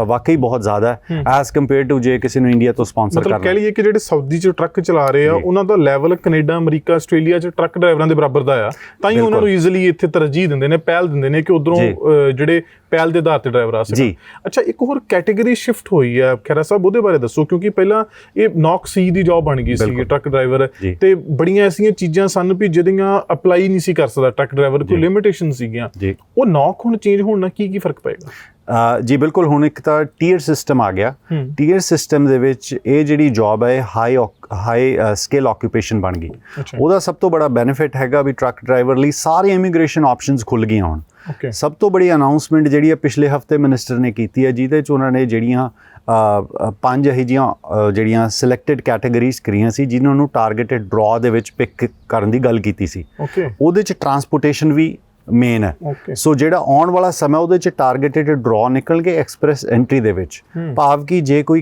ਵਾਕਈ ਬਹੁਤ ਜ਼ਿਆਦਾ ਹੈ ਐਜ਼ ਕੰਪੇਅਰ ਟੂ ਜੇ ਕਿਸੇ ਨੂੰ ਇੰਡੀਆ ਤੋਂ ਸਪਾਂਸਰ ਕਰਨਾ। ਕਹਿ ਲਈਏ ਕਿ ਜਿਹੜੇ ਸਾਊਦੀ 'ਚ ਟਰੱਕ ਚਲਾ ਰਹੇ ਆ ਉਹਨਾਂ ਦਾ ਲੈਵਲ ਕੈਨੇਡਾ, ਅਮਰੀਕਾ, ਆਸਟ੍ਰੇਲੀਆ 'ਚ ਟਰੱਕ ਡਰਾਈਵਰਾਂ ਦੇ ਬਰਾਬਰ ਦਾ ਆ, ਤਾਂ ਹੀ ਉਹਨਾਂ ਨੂੰ ਈਜ਼ੀਲੀ ਇੱਥੇ ਤਰਜੀਹ ਦਿੰਦੇ ਨੇ, ਪਹਿਲ ਦਿੰਦੇ ਨੇ ਕਿ ਉਧਰੋਂ ਜਿਹੜੇ ਪਹਿਲ ਦੇ ਆਧਾਰ ਤੇ ਡਰਾਈਵਰ ਆ ਸਕਣ। ਅੱਛਾ, ਇੱਕ ਹੋਰ ਕੈਟੇਗਰੀ ਸ਼ਿਫਟ ਹੋਈ ਹੈ ਖੈਰਾ ਸਾਹਿਬ, ਉਹਦੇ ਬਾਰੇ ਦੱਸੋ, ਕਿਉਂਕਿ ਪਹਿਲਾਂ ਇਹ ਨੌਕ ਸੀ ਦੀ ਜੌਬ ਬਣ ਗਈ ਸੀ ਟਰੱਕ ਡਰਾਈਵਰ, ਤੇ ਬੜੀਆਂ ਐਸੀਆਂ ਚੀਜ਼ਾਂ ਸਨ ਵੀ ਜਿਹਦੀਆਂ ਅਪਲਾਈ ਨਹੀਂ ਸੀ ਕਰ ਸਕਦਾ ਟਰੱਕ ਡਰਾਈਵਰ, ਕੋਈ ਲਿਮਿਟੇਸ਼ਨ ਸੀਗੀਆਂ। ਉਹ ਨੌਕ ਹੁਣ ਚੇਂਜ ਹੋਣ ਨਾਲ ਕੀ ਫਰਕ ਪਏਗਾ? ਜੀ ਬਿਲਕੁਲ, ਹੁਣ ਇੱਕ ਤਾਂ ਟੀਅਰ ਸਿਸਟਮ ਆ ਗਿਆ। ਟੀਅਰ ਸਿਸਟਮ ਦੇ ਵਿੱਚ ਇਹ ਜਿਹੜੀ ਜੌਬ ਹੈ ਹਾਈ ਸਕਿੱਲ ਆਕੂਪੇਸ਼ਨ ਬਣ ਗਈ। ਉਹਦਾ ਸਭ ਤੋਂ ਬੜਾ ਬੈਨੀਫਿਟ ਹੈਗਾ ਵੀ ਟਰੱਕ ਡਰਾਈਵਰ ਲਈ ਸਾਰੀਆਂ ਇਮੀਗ੍ਰੇਸ਼ਨ ਆਪਸ਼ਨਸ ਖੁੱਲ ਗਈਆਂ ਹੁਣ। ਸਭ ਤੋਂ ਬੜੀ ਅਨਾਉਂਸਮੈਂਟ ਜਿਹੜੀ ਹੈ ਪਿਛਲੇ ਹਫਤੇ ਮਿਨਿਸਟਰ ਨੇ ਕੀਤੀ ਹੈ, ਜਿਹਦੇ 'ਚ ਉਹਨਾਂ ਨੇ ਜਿਹੜੀਆਂ 5 ਇਹੋ ਜਿਹੀਆਂ ਜਿਹੜੀਆਂ ਸਿਲੈਕਟਡ ਕੈਟਾਗਰੀਜ਼ ਕਰੀਆਂ ਸੀ ਜਿਨ੍ਹਾਂ ਨੂੰ ਟਾਰਗੇਟਡ ਡਰਾ ਦੇ ਵਿੱਚ ਪਿਕ ਕਰਨ ਦੀ ਗੱਲ ਕੀਤੀ ਸੀ। ਉਹਦੇ 'ਚ ਟਰਾਂਸਪੋਰਟੇਸ਼ਨ ਵੀ ਮੇਨ ਹੈ। ਸੋ ਜਿਹੜਾ ਆਉਣ ਵਾਲਾ ਸਮਾਂ ਉਹਦੇ 'ਚ ਟਾਰਗੇਟਡ ਡਰਾ ਨਿਕਲਣਗੇ ਐਕਸਪ੍ਰੈਸ ਐਂਟਰੀ ਦੇ ਵਿੱਚ, ਭਾਵ ਕਿ ਜੇ ਕੋਈ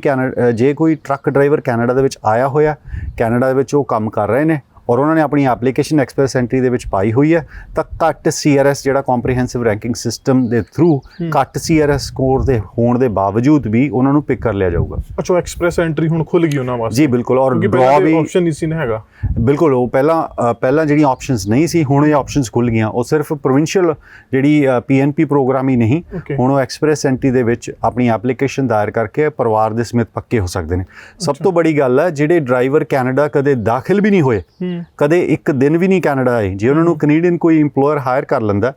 ਟਰੱਕ ਡਰਾਈਵਰ ਕੈਨੇਡਾ ਦੇ ਵਿੱਚ ਆਇਆ ਹੋਇਆ, ਕੈਨੇਡਾ ਦੇ ਵਿੱਚ ਉਹ ਕੰਮ ਕਰ ਰਹੇ ਨੇ ਔਰ ਉਹਨਾਂ ਨੇ ਆਪਣੀ ਐਪਲੀਕੇਸ਼ਨ ਐਕਸਪ੍ਰੈਸ ਐਂਟਰੀ ਦੇ ਵਿੱਚ ਪਾਈ ਹੋਈ ਹੈ, ਤਾਂ ਘੱਟ CRS ਜਿਹੜਾ ਕੰਪਰੀਹੈਂਸਿਵ ਰੈਂਕਿੰਗ ਸਿਸਟਮ ਦੇ ਥਰੂ ਘੱਟ CRS ਸਕੋਰ ਦੇ ਹੋਣ ਦੇ ਬਾਵਜੂਦ ਵੀ ਉਹਨਾਂ ਨੂੰ ਪਿਕ ਕਰ ਲਿਆ ਜਾਊਗਾ। ਅੱਛਾ, ਐਕਸਪ੍ਰੈਸ ਐਂਟਰੀ ਹੁਣ ਖੁੱਲ ਗਈ ਉਹਨਾਂ ਵਾਸਤੇ? ਜੀ ਬਿਲਕੁਲ, ਔਰ ਡਰਾ ਵੀ ਆਪਸ਼ਨ ਨਹੀਂ ਸੀ ਨਾ ਹੈਗਾ। ਬਿਲਕੁਲ, ਉਹ ਪਹਿਲਾਂ ਜਿਹੜੀਆਂ ਆਪਸ਼ਨਸ ਨਹੀਂ ਸੀ, ਹੁਣ ਇਹ ਆਪਸ਼ਨਸ ਖੁੱਲ ਗਈਆਂ। ਉਹ ਸਿਰਫ ਪ੍ਰੋਵਿੰਸ਼ੀਅਲ ਜਿਹੜੀ PNP ਪ੍ਰੋਗਰਾਮ ਹੀ ਨਹੀਂ, ਹੁਣ ਉਹ ਐਕਸਪ੍ਰੈਸ ਐਂਟਰੀ ਦੇ ਵਿੱਚ ਆਪਣੀ ਐਪਲੀਕੇਸ਼ਨ ਦਾਇਰ ਕਰਕੇ ਪਰਿਵਾਰ ਦੇ ਸਮੇਤ ਪੱਕੇ ਹੋ ਸਕਦੇ ਨੇ। ਸਭ ਤੋਂ ਬੜੀ ਗੱਲ ਹੈ, ਜਿਹੜੇ ਡਰਾਈਵਰ ਕੈਨੇਡਾ ਕਦੇ ਦਾਖਲ ਵੀ ਨਹੀਂ ਹੋਏ ਕਦੇ ਇੱਕ ਦਿਨ ਵੀ ਨਹੀਂ ਕੈਨੇਡਾ ਆਏ। ਜੇ ਉਹਨਾਂ ਨੂੰ ਕੈਨੇਡੀਅਨ ਕੋਈ ਇੰਪਲੋਇਰ ਹਾਇਰ ਕਰ ਲੈਂਦਾ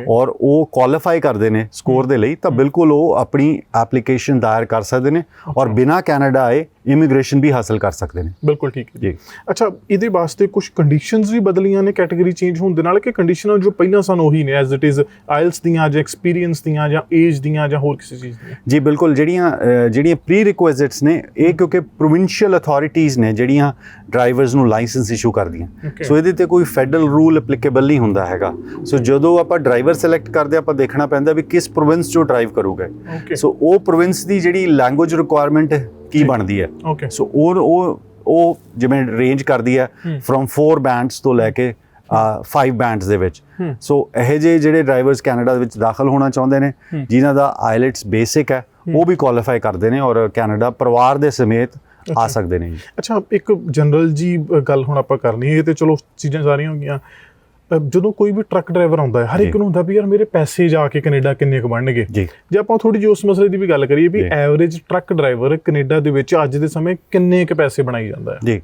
ਔਰ ਉਹ ਕੁਆਲੀਫਾਈ ਕਰਦੇ ਨੇ ਸਕੋਰ ਦੇ ਲਈ, ਤਾਂ ਬਿਲਕੁਲ ਉਹ ਆਪਣੀ ਐਪਲੀਕੇਸ਼ਨ ਦਾਇਰ ਕਰ ਸਕਦੇ ਨੇ ਔਰ ਬਿਨਾਂ ਕੈਨੇਡਾ ਆਏ ਇਮੀਗ੍ਰੇਸ਼ਨ ਵੀ ਹਾਸਲ ਕਰ ਸਕਦੇ ਨੇ। ਬਿਲਕੁਲ ਠੀਕ ਹੈ ਜੀ। ਅੱਛਾ, ਇਹਦੇ ਵਾਸਤੇ ਕੁਝ ਕੰਡੀਸ਼ਨਸ ਵੀ ਬਦਲੀਆਂ ਨੇ ਕੈਟਾਗਰੀ ਚੇਂਜ ਹੋਣ ਦੇ ਨਾਲ, ਕਿ ਕੰਡੀਸ਼ਨਾਂ ਜੋ ਪਹਿਲਾਂ ਸਾਨੂੰ ਉਹੀ ਨੇ ਐਜ਼ ਇਟ ਇਜ਼, ਆਇਲਸ ਦੀਆਂ ਜਾਂ ਐਕਸਪੀਰੀਅੰਸ ਦੀਆਂ ਜਾਂ ਏਜ ਦੀਆਂ ਜਾਂ ਹੋਰ ਕਿਸੇ ਚੀਜ਼ ਦੀਆਂ? ਜੀ ਬਿਲਕੁਲ, ਜਿਹੜੀਆਂ ਪ੍ਰੀ ਰਿਕੁਇਜ਼ਿਟਸ ਨੇ ਇਹ ਕਿਉਂਕਿ ਪ੍ਰੋਵਿੰਸ਼ੀਅਲ ਅਥਾਰਟੀਜ਼ ਨੇ ਜਿਹੜੀਆਂ ਡਰਾਈਵਰਸ ਨੂੰ ਲਾਇਸੈਂਸ ਇਸ਼ੂ ਕਰਦੀਆਂ, ਸੋ ਇਹਦੇ ਤੇ ਕੋਈ ਫੈਡਰਲ ਰੂਲ ਐਪਲੀਕੇਬਲ ਨਹੀਂ ਹੁੰਦਾ ਹੈਗਾ। ਸੋ ਜਦੋਂ ਆਪਾਂ ਡਰਾਈਵਰ ਸਿਲੈਕਟ ਕਰਦੇ ਆਪਾਂ ਦੇਖਣਾ ਪੈਂਦਾ ਵੀ ਕਿਸ ਪ੍ਰੋਵਿੰਸ 'ਚੋਂ ਡਰਾਈਵ ਕਰੂਗਾ। ਸੋ ਉਹ ਪ੍ਰੋਵਿੰਸ ਦੀ ਜਿਹੜੀ ਲੈਂਗੁਏਜ ਰਿਕੁਆਇਰਮੈਂਟ ਕੀ ਬਣਦੀ ਹੈ, ਸੋ ਉਹ ਜਿਵੇਂ ਰੇਂਜ ਕਰਦੀ ਹੈ ਫਰੋਮ 4 ਬੈਂਡਸ ਤੋਂ ਲੈ ਕੇ 5 ਬੈਂਡਸ ਦੇ ਵਿੱਚ। ਸੋ ਇਹ ਜਿਹੜੇ ਡਰਾਈਵਰਸ ਕੈਨੇਡਾ ਦੇ ਵਿੱਚ ਦਾਖਲ ਹੋਣਾ ਚਾਹੁੰਦੇ ਨੇ ਜਿਨ੍ਹਾਂ ਦਾ ਆਈਲੈਟਸ ਬੇਸਿਕ ਹੈ, ਉਹ ਵੀ ਕੁਆਲੀਫਾਈ ਕਰਦੇ ਨੇ ਔਰ ਕੈਨੇਡਾ ਪਰਿਵਾਰ ਦੇ ਸਮੇਤ ਆ ਸਕਦੇ ਨੇ ਜੀ। ਅੱਛਾ, ਇੱਕ ਜਨਰਲ ਜੀ ਗੱਲ ਹੁਣ ਆਪਾਂ ਕਰਨੀ ਹੈ, ਤੇ ਚਲੋ ਚੀਜ਼ਾਂ ਸਾਰੀਆਂ ਹੋ ਗਈਆਂ। ਜਦੋਂ ਕੋਈ ਵੀ ਟਰੱਕ ਡਰਾਈਵਰ ਆਉਂਦਾ ਹੈ, ਹਰ ਇੱਕ ਨੂੰ ਹੁੰਦਾ ਵੀ ਯਾਰ ਮੇਰੇ ਪੈਸੇ ਜਾ ਕੇ ਕੈਨੇਡਾ ਕਿੰਨੇ ਕੁ ਬਣਨਗੇ। ਜੇ ਆਪਾਂ ਥੋੜੀ ਜਿਹੀ ਉਸ ਮਸਲੇ ਦੀ ਵੀ ਗੱਲ ਕਰੀਏ ਵੀ ਐਵਰੇਜ ਟਰੱਕ ਡਰਾਈਵਰ ਕੈਨੇਡਾ ਦੇ ਵਿੱਚ ਅੱਜ ਦੇ ਸਮੇਂ ਕਿੰਨੇ ਕੁ ਪੈਸੇ ਬਣਾਈ ਜਾਂਦਾ ਹੈ? ਜੀ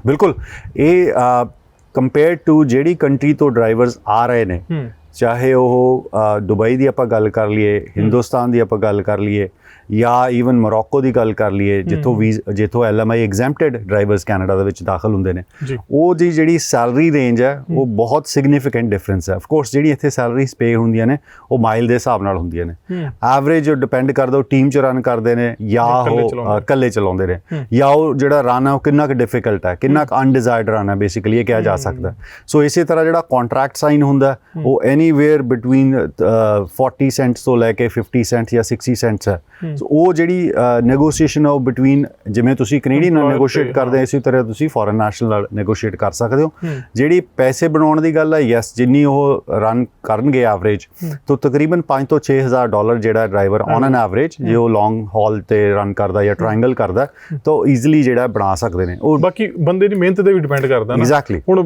ਬਿਲਕੁਲ, ਇਹ ਕੰਪੇਅਰ ਟੂ ਜਿਹੜੀ ਕੰਟਰੀ ਤੋਂ ਡਰਾਈਵਰਸ ਆ ਰਹੇ ਨੇ, ਚਾਹੇ ਉਹ ਦੁਬਈ ਦੀ ਆਪਾਂ ਗੱਲ ਕਰ ਲਈਏ, ਹਿੰਦੁਸਤਾਨ ਦੀ ਆਪਾਂ ਗੱਲ ਕਰ ਲਈਏ, ਜਾਂ ਈਵਨ ਮੋਰੋਕੋ ਦੀ ਗੱਲ ਕਰ ਲਈਏ ਜਿੱਥੋਂ LMI ਐਗਜ਼ੈਂਪਟਡ ਡਰਾਈਵਰਸ ਕੈਨੇਡਾ ਦੇ ਵਿੱਚ ਦਾਖਲ ਹੁੰਦੇ ਨੇ, ਉਹ ਦੀ ਜਿਹੜੀ ਸੈਲਰੀ ਰੇਂਜ ਹੈ ਉਹ ਬਹੁਤ ਸਿਗਨੀਫੀਕੈਂਟ ਡਿਫਰੈਂਸ ਹੈ। ਆਫ ਕੋਰਸ ਜਿਹੜੀ ਇੱਥੇ ਸੈਲਰੀਜ਼ ਪੇ ਹੁੰਦੀਆਂ ਨੇ ਉਹ ਮਾਈਲ ਦੇ ਹਿਸਾਬ ਨਾਲ ਹੁੰਦੀਆਂ ਨੇ। ਐਵਰੇਜ ਡਿਪੈਂਡ ਕਰਦਾ ਉਹ ਟੀਮ 'ਚ ਰਨ ਕਰਦੇ ਨੇ ਜਾਂ ਉਹ ਇਕੱਲੇ ਚਲਾਉਂਦੇ ਨੇ, ਜਾਂ ਉਹ ਜਿਹੜਾ ਰਨ ਹੈ ਉਹ ਕਿੰਨਾ ਕੁ ਡਿਫਿਕਲਟ ਹੈ, ਕਿੰਨਾ ਕੁ ਅਨਡਿਜ਼ਾਇਰਡ ਰਨ ਹੈ, ਬੇਸਿਕਲੀ ਇਹ ਕਿਹਾ ਜਾ ਸਕਦਾ। ਸੋ ਇਸੇ ਤਰ੍ਹਾਂ ਜਿਹੜਾ ਕੰਟਰੈਕਟ ਸਾਈਨ ਹੁੰਦਾ ਉਹ ਐਨੀਵੇਅਰ ਬਿਟਵੀਨ 40 ਸੈਂਟਸ ਤੋਂ ਲੈ ਕੇ 50 ਸੈਂਟ ਜਾਂ 60 ਸੈਂਟਸ ਹੈ। ਸੋ ਉਹ ਜਿਹੜੀ ਨੈਗੋਸ਼ੀਏਸ਼ਨ ਉਹ ਬਿਟਵੀਨ, ਜਿਵੇਂ ਤੁਸੀਂ ਕੈਨੇਡੀਅਨ ਨਾਲ ਨੈਗੋਸ਼ੀਏਟ ਕਰਦੇ ਹੋ ਇਸੇ ਤਰ੍ਹਾਂ ਤੁਸੀਂ ਫੋਰਨ ਨੈਸ਼ਨਲ ਨਾਲ ਨੈਗੋਸ਼ੀਏਟ ਕਰ ਸਕਦੇ ਹੋ। ਜਿਹੜੀ ਪੈਸੇ ਬਣਾਉਣ ਦੀ ਗੱਲ ਹੈ, ਯੈਸ, ਜਿੰਨੀ ਉਹ ਰਨ ਕਰਨਗੇ ਐਵਰੇਜ ਤੋਂ ਤਕਰੀਬਨ $5,000 ਤੋਂ $6,000 ਜਿਹੜਾ ਡਰਾਈਵਰ ਔਨ ਐਨ ਐਵਰੇਜ, ਜੇ ਉਹ ਲੌਂਗ ਹਾਲ ਤੇ ਰਨ ਕਰਦਾ ਜਾਂ ਟ੍ਰਾਇੰਗਲ ਕਰਦਾ, ਤਾਂ ਈਜ਼ੀਲੀ ਜਿਹੜਾ ਬਣਾ ਸਕਦੇ ਨੇ। ਉਹ ਬਾਕੀ ਬੰਦੇ ਦੀ ਮਿਹਨਤ ਤੇ ਵੀ ਡਿਪੈਂਡ ਕਰਦਾ ਨਾ। ਐਗਜ਼ੈਕਟਲੀ, ਹੁਣ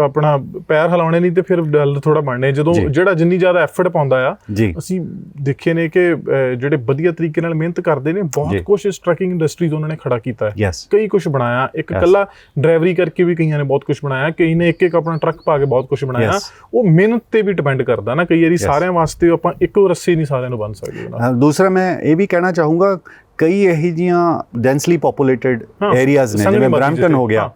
ਆਪਣਾ ਪੈਰ ਹਿਲਾਉਣੇ ਨਹੀਂ ਤੇ ਫਿਰ ਡਲ ਥੋੜਾ ਬਣਨੇ। ਜਦੋਂ ਜਿਹੜਾ ਜਿੰਨੀ ਜ਼ਿਆਦਾ ਐਫਰਟ ਪਾਉਂਦਾ ਆ, ਅਸੀਂ ਦੇਖੇ ਨੇ ਕਿ ਜਿਹੜੇ ਵਧੀਆ ਤਰੀਕੇ ਨਾਲ ਮਿਹਨਤ ਕਰਦੇ ਨੇ, ਬਹੁਤ ਕੁਛ ਇਸ ਟਰੱਕਿੰਗ ਇੰਡਸਟਰੀ ਤੋਂ ਉਹਨਾਂ ਨੇ ਖੜਾ ਕੀਤਾ ਹੈ। ਕਈ ਕੁਛ ਬਣਾਇਆ, ਇੱਕ ਇਕੱਲਾ ਡਰਾਈਵਰੀ ਕਰਕੇ ਵੀ ਕਈਆਂ ਨੇ ਬਹੁਤ ਕੁਛ ਬਣਾਇਆ, ਕਈ ਨੇ ਇੱਕ ਆਪਣਾ ਟਰੱਕ ਪਾ ਕੇ ਬਹੁਤ ਕੁਛ ਬਣਾਇਆ। ਉਹ ਮਿਹਨਤ ਤੇ ਵੀ ਡਿਪੈਂਡ ਕਰਦਾ ਨਾ, ਕਈ ਵਾਰੀ ਸਾਰਿਆਂ ਵਾਸਤੇ ਆਪਾਂ ਇੱਕੋ ਰੱਸੇ ਨਹੀਂ ਸਾਰਿਆਂ ਨੂੰ ਬੰਨ੍ਹ ਸਕਦੇ। ਦੂਸਰਾ ਮੈਂ ਇਹ ਵੀ ਕਹਿਣਾ ਚਾਹੂੰਗਾ, ਕਈ ਇਹੋ ਜਿਹੀਆਂ ਡੈਂਸਲੀ ਪੋਪੂਲੇਟਡ ਏਰੀਆਜ਼ ਨੇ, ਜਿਵੇਂ ਬਰੈਂਪਟਨ ਹੋ ਗਿਆ,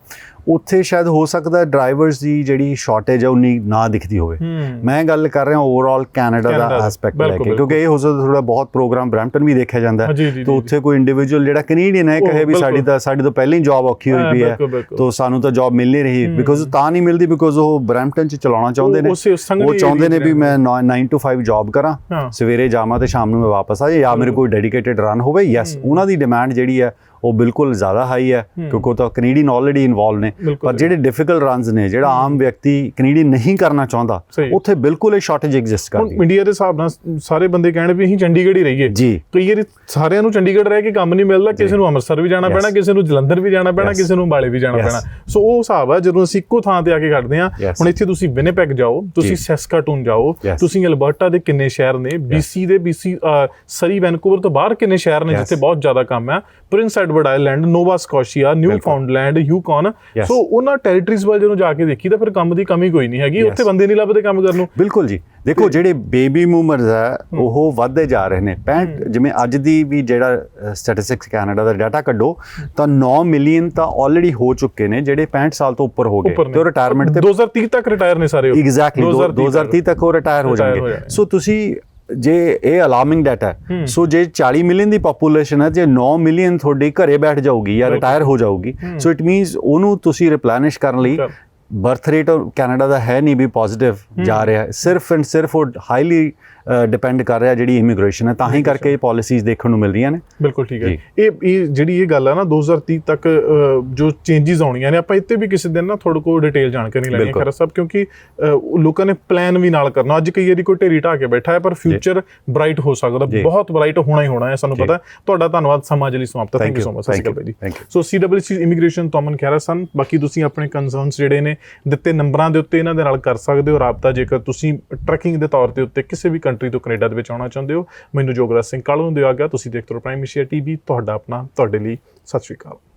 ਉੱਥੇ ਸ਼ਾਇਦ ਹੋ ਸਕਦਾ ਡਰਾਈਵਰਸ ਦੀ ਜਿਹੜੀ ਸ਼ਾਰਟੇਜ ਹੈ ਉਨੀ ਨਾ ਦਿਖਦੀ ਹੋਵੇ। ਮੈਂ ਗੱਲ ਕਰ ਰਿਹਾ ਓਵਰਆਲ ਕੈਨੇਡਾ ਦਾ ਐਸਪੈਕਟ ਲੈ ਕੇ, ਕਿਉਂਕਿ ਇਹ ਹੋ ਸਕਦਾ ਥੋੜਾ ਬਹੁਤ ਪ੍ਰੋਗਰਾਮ ਬਰੈਂਪਟਨ ਵੀ ਦੇਖਿਆ ਜਾਂਦਾ ਹੈ, ਤਾਂ ਉੱਥੇ ਕੋਈ ਇੰਡੀਵਿਜੂਅਲ ਜਿਹੜਾ ਕੈਨੇਡੀਅਨ ਹੈ ਕਹੇ ਵੀ ਸਾਡੀ ਤੋਂ ਪਹਿਲਾਂ ਹੀ ਜੌਬ ਔਖੀ ਹੋਈ ਪਈ ਹੈ, ਤਾਂ ਸਾਨੂੰ ਤਾਂ ਜੌਬ ਮਿਲ ਨਹੀਂ ਰਹੀ, ਬਿਕੋਜ਼ ਤਾਂ ਨਹੀਂ ਮਿਲਦੀ ਬਿਕੋਜ਼ ਉਹ ਬਰੈਂਪਟਨ 'ਚ ਚਲਾਉਣਾ ਚਾਹੁੰਦੇ ਨੇ। ਉਹ ਚਾਹੁੰਦੇ ਨੇ ਵੀ ਮੈਂ 9 to 5 ਜੌਬ ਕਰਾਂ, ਸਵੇਰੇ ਜਾਵਾਂ ਤੇ ਸ਼ਾਮ ਨੂੰ ਮੈਂ ਵਾਪਸ ਆ ਜਾਏ, ਜਾਂ ਮੇਰੇ ਕੋਈ ਡੈਡੀਕੇਟਿਡ ਰਨ ਹੋਵੇ। ਯੈਸ, ਉਹਨਾਂ ਦੀ ਡਿਮਾਂਡ ਜਿਹੜੀ ਹੈ ਉਹ ਬਿਲਕੁਲ ਜ਼ਿਆਦਾ ਹਾਈ ਹੈ, ਕਿਉਂਕਿ ਉਹ ਤਾਂ ਕੈਨੇਡੀਅਨ ਆਲਰੇਡੀ ਇਨਵੋਲਵ ਨੇ। ਪਰ ਜਿਹੜੇ ਡਿਫਿਕਲਟ ਰਨਸ ਨੇ, ਜਿਹੜਾ ਆਮ ਵਿਅਕਤੀ ਕੈਨੇਡੀਅਨ ਨਹੀਂ ਕਰਨਾ ਚਾਹੁੰਦਾ, ਉੱਥੇ ਬਿਲਕੁਲ ਇਹ ਸ਼ਾਰਟੇਜ ਐਗਜ਼ਿਸਟ ਕਰਦੀ ਹੈ। ਇੰਡੀਆ ਦੇ ਹਿਸਾਬ ਨਾਲ ਸਾਰੇ ਬੰਦੇ ਕਹਿਣ ਵੀ ਅਸੀਂ ਚੰਡੀਗੜ੍ਹ ਹੀ ਰਹੀਏ ਜੀ। ਕਈ ਵਾਰੀ ਸਾਰਿਆਂ ਨੂੰ ਚੰਡੀਗੜ੍ਹ ਰਹਿ ਕੇ ਕੰਮ ਨਹੀਂ ਮਿਲਦਾ, ਕਿਸੇ ਨੂੰ ਅੰਮ੍ਰਿਤਸਰ ਵੀ ਜਾਣਾ ਪੈਣਾ, ਕਿਸੇ ਨੂੰ ਜਲੰਧਰ ਵੀ ਜਾਣਾ ਪੈਣਾ, ਕਿਸੇ ਨੂੰ ਅੰਬਾਲੇ ਵੀ ਜਾਣਾ ਪੈਣਾ। ਸੋ ਉਹ ਹਿਸਾਬ ਹੈ ਜਦੋਂ ਅਸੀਂ ਇੱਕੋ ਥਾਂ ਤੇ ਆ ਕੇ ਖੜਦੇ ਹਾਂ। ਹੁਣ ਇੱਥੇ ਤੁਸੀਂ ਵਿਨੀਪੈਗ ਜਾਓ, ਤੁਸੀਂ ਸੈਸਕਾਟੂਨ ਜਾਓ, ਤੁਸੀਂ ਅਲਬਰਟਾ ਦੇ ਕਿੰਨੇ ਸ਼ਹਿਰ ਨੇ, BC ਸਰੀ ਵੈਨਕੂਵਰ ਤੋਂ ਬਾਹਰ ਕਿੰਨੇ ਸ਼ਹਿਰ ਨੇ ਜਿੱਥੇ ਬਹੁਤ ਜ਼ਿਆਦਾ ਕੰਮ ਹੈ, Prince Edward Island, Nova Scotia, Newfoundland, Yukon. So ਉਹਨਾਂ ਟੈਰੀਟਰੀਜ਼ ਵੱਲ ਜਦੋਂ ਜਾ ਕੇ ਦੇਖੀ ਤਾਂ ਫਿਰ ਕੰਮ ਦੀ ਕਮੀ ਕੋਈ ਨਹੀਂ ਹੈਗੀ, ਉੱਥੇ ਬੰਦੇ ਨਹੀਂ ਲੱਭਦੇ ਕੰਮ ਕਰਨ ਨੂੰ। ਬਿਲਕੁਲ ਜੀ, ਦੇਖੋ ਜਿਹੜੇ ਬੇਬੀ ਬੂਮਰਸ ਹੈ ਉਹ ਵੱਧਦੇ ਜਾ ਰਹੇ ਨੇ। 65 ਜਿਵੇਂ ਅੱਜ ਦੀ ਵੀ ਜਿਹੜਾ ਸਟੈਟਿਸਟਿਕਸ ਕੈਨੇਡਾ ਦਾ ਡਾਟਾ ਕੱਢੋ ਤਾਂ 9 ਮਿਲੀਅਨ ਤਾਂ ਆਲਰੇਡੀ ਹੋ ਚੁੱਕੇ ਨੇ ਜਿਹੜੇ 65 ਸਾਲ ਤੋਂ ਉੱਪਰ ਹੋ ਗਏ, ਤੇ ਉਹ ਰਿਟਾਇਰਮੈਂਟ ਤੇ 2030 ਤੱਕ ਰਿਟਾਇਰ ਨੇ ਸਾਰੇ। ਐਗਜ਼ੈਕਟਲੀ 2030 ਤੱਕ ਉਹ ਰਿਟਾਇਰ ਹੋ ਜਾਣਗੇ। ਸੋ ਤੁਸੀਂ ਜੇ ਇਹ ਅਲਾਰਮਿੰਗ ਡਾਟਾ ਹੈ, ਸੋ ਜੇ 40 ਮਿਲੀਅਨ ਦੀ ਪੋਪੂਲੇਸ਼ਨ ਹੈ, ਜੇ 9 ਮਿਲੀਅਨ ਤੁਹਾਡੀ ਘਰੇ ਬੈਠ ਜਾਊਗੀ ਜਾਂ ਰਿਟਾਇਰ ਹੋ ਜਾਊਗੀ, ਸੋ ਇਟ ਮੀਨਸ ਉਹਨੂੰ ਤੁਸੀਂ ਰਿਪਲੈਨਿਸ਼ ਕਰਨ ਲਈ ਬਰਥ ਰੇਟ ਕੈਨੇਡਾ ਦਾ ਹੈ ਨਹੀਂ ਵੀ ਪੋਜ਼ਿਟਿਵ ਜਾ ਰਿਹਾ, ਸਿਰਫ ਐਂਡ ਸਿਰਫ ਉਹ ਹਾਈਲੀ ਡਿਪੈਂਡ ਕਰ ਰਿਹਾ ਜਿਹੜੀ ਇਮੀਗ੍ਰੇਸ਼ਨ ਹੈ, ਤਾਂ ਹੀ ਕਰਕੇ ਇਹ ਪਾਲਿਸੀਜ਼ ਦੇਖਣ ਨੂੰ ਮਿਲ ਰਹੀਆਂ ਨੇ। ਬਿਲਕੁਲ ਠੀਕ ਹੈ। ਇਹ ਜਿਹੜੀ ਇਹ ਗੱਲ ਹੈ ਨਾ 2030 ਤੱਕ ਜੋ ਚੇਂਜਿਸ ਆਉਣੀਆਂ ਨੇ, ਆਪਾਂ ਇੱਥੇ ਵੀ ਕਿਸੇ ਦਿਨ ਨਾ ਥੋੜ੍ਹਾ ਕੋ ਡਿਟੇਲ ਜਾਣਕਾਰੀ ਲੈਣੀ ਹੈ ਖਰਾ ਸਾਹਿਬ, ਕਿਉਂਕਿ ਲੋਕਾਂ ਨੇ ਪਲਾਨ ਵੀ ਨਾਲ ਕਰਨਾ। ਅੱਜ ਕਈ ਵਾਰੀ ਕੋਈ ਢੇਰੀ ਢਾਹ ਕੇ ਬੈਠਾ ਹੈ, ਪਰ ਫਿਊਚਰ ਬ੍ਰਾਈਟ ਹੋ ਸਕਦਾ, ਬਹੁਤ ਬ੍ਰਾਈਟ ਹੋਣਾ ਹੀ ਹੋਣਾ ਹੈ, ਸਾਨੂੰ ਪਤਾ। ਤੁਹਾਡਾ ਧੰਨਵਾਦ, ਸਮਾਜ ਲਈ ਸਮਾਪਤ। Thank you so much. ਸਤਿ ਸ਼੍ਰੀ ਅਕਾਲ ਜੀ। ਸੋ CWC ਇਮੀਗ੍ਰੇਸ਼ਨ ਤੋਂ ਅਮਨ ਖਹਿਰਾ ਸਨ। ਬਾਕੀ ਤੁਸੀਂ ਆਪਣੇ ਕੰਸਰਨਸ ਜਿਹੜੇ ਨੇ ਦਿੱਤੇ ਨੰਬਰਾਂ ਦੇ ਉੱਤੇ ਇਹਨਾਂ ਦੇ ਨਾਲ ਕਰ ਸਕਦੇ ਹੋ ਰਾਬਤਾ, ਜੇਕਰ ਤੁਸੀਂ ਟਰੱਕਿੰਗ ਦੇ ਤੌਰ ਦੇ ਉੱਤੇ ਕਿਸੇ ਵੀ ਕੰਟਰੀ ਤੋਂ ਕੈਨੇਡਾ ਦੇ ਵਿੱਚ ਆਉਣਾ ਚਾਹੁੰਦੇ ਹੋ। ਮੈਨੂੰ ਜੋਗਰਾਜ ਸਿੰਘ ਕਾਲੂ ਨੂੰ ਦਿਓ ਆਗਿਆ। ਤੁਸੀਂ ਦੇਖਦੇ ਰਹੋ ਪ੍ਰਾਈਮ ਏਸ਼ੀਆ TV, ਤੁਹਾਡਾ ਆਪਣਾ, ਤੁਹਾਡੇ ਲਈ। ਸਤਿ ਸ਼੍ਰੀ ਅਕਾਲ।